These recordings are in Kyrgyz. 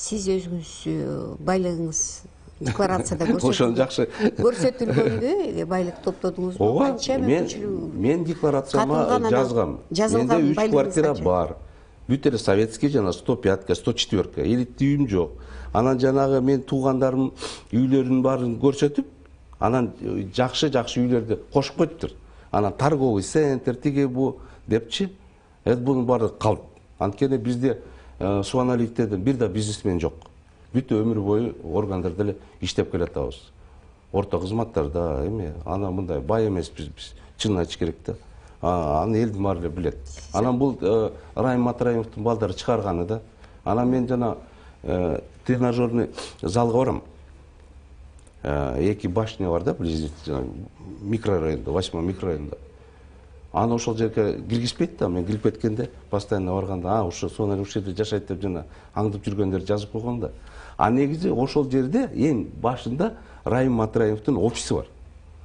Сиз өзүңүз байлыгыңыз декларацияда Ошону жакшы көрсөтүлгөндү, байлык топтодуңузбу? ооба, Канча мүмкүнчүлүгү? мен декларацияма жазгам. Жазылган Менде 3 квартира байлыгыңыз бар. Бүт эле советский жана 105-ка, 104-ка. Элиттүү үйүм жок. Анан жанагы мен туугандарым үйлөрүнүн баарын көрсөтүп, анан жакшы үйлөрдү кошуп коюптур. Анан торговый центр тиги бу депчи. Бунун баары калп. Анткени бизде Субаналиевтерде бир да бизнесмен жок. Бүт өмүр бою органдарда эле иштеп келатабыз. Орто кызматтарда, ана мындай бай эмеспиз биз. Чынын айтыш керек да. Аны элдин баары эле билет. Анан бул Райым Матраимовдун балдары чыгарганы да. Анан мен жана тренажерный залга барам. Эки башня бар да, микрорайонда, 8 микрорайонда. Аны ошол жерге киргизбейт да, мен кирип кеткенде, постоянно барганда, ошо сонун ушул жерде жашайт деп жана аңдып жүргөндөр жазып койгон да. Негизи ошол жерде эң башында Райым Матраимовдун офиси бар.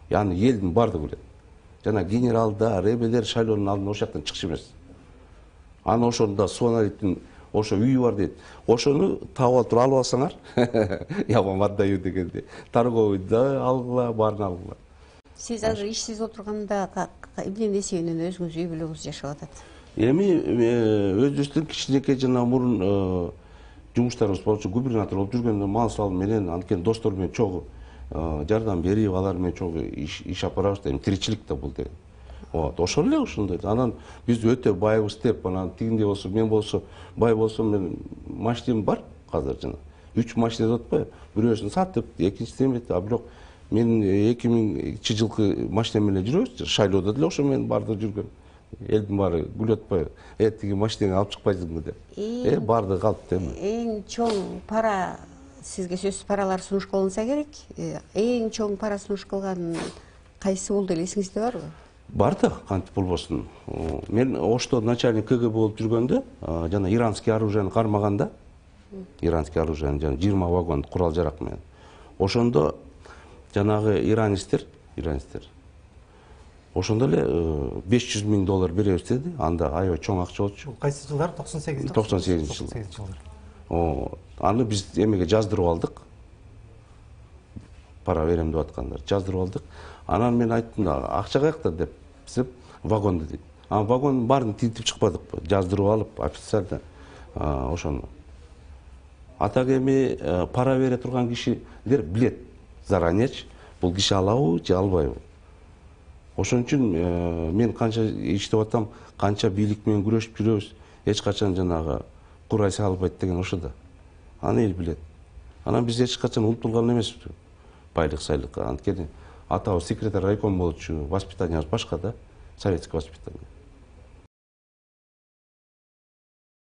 Яны элдин баардыгы билет. Жана генералдар, эбелер шайлоонун алдына ошол жактан чыкыш эмес. Аны ошондо Субаналиевдин ошо үйү бар дейт. Ошону таап туруп алып алсаңар, я вам отдаю дегенде. Торговыйда алгыла, баарын алгыла. Сиз азыр ишсиз отурганда эмненин эсебинен өзүңүз үй бүлөгүңүз жашап атат? Эми өзүбүздүн кичинекей жана мурун жумуштарыбыз болчу, губернатор болуп жүргөндө мал сал менен, анткени достор менен чогуу жардам берип, алар менен чогуу иш апарабыз да, тиричилик да бул деген. Ошол эле ошондой. Анан биз өтө байбыз деп, анан тигиндей болсо, мен болсо, бай болсом, мен машинем бар азыр жана. 3 машина деп атпайбы? Бирөөсүн сатып, экинчисин эметип, бирок мен 2000-жылкы машинем менен жүрөбүз. Шайлоодо деле ошо менен баардыгы жүргөн. Элдин баары күлүп атпайбы? Тиги машинеңи алып чыкпайсыңбы деп. Баардыгы калып да. Эң чоң пара, сизге сөзсүз паралар сунуш кылынса керек. Эң чоң пара сунуш кылган кайсы болду эле эсиңизде барбы? Бар да, кантип болбосун. Мен Ошто начальник КГБ болуп жүргөндө, жана иранский оружияны кармаганда, иранский оружияны жана 20 вагон курал жарак менен. Ошондо жанагы иранецтер, ошондо эле $500 000 беребиз деди. Анда аябай чоң акча болчу. Кайсы жылдар? 98 жылдар. Аны биз эмеге жаздырып алдык. Пара берем деп аткандар. Жаздырып алдык. Анан мен айттым да, акча каякта деп, вагонду дейт. Вагондун баарын тинтип чыкпадыкпы? Жаздырып алып, официально ошону. Так эми пара бере турган кишилер билет заранее, бул киши алабы же албайбы. Ошон үчүн мен канча иштеп атам, канча бийлик менен күрөшүп жүрөбүз, эч качан жанагы курай салбайт деген ошо да. Аны эл билет. Анан биз эч качан унутулган эмеспиз. Байлык сайлыкка. Анткени атабыз секретарь райком болчу, воспитаниябыз башка да, советский воспитание.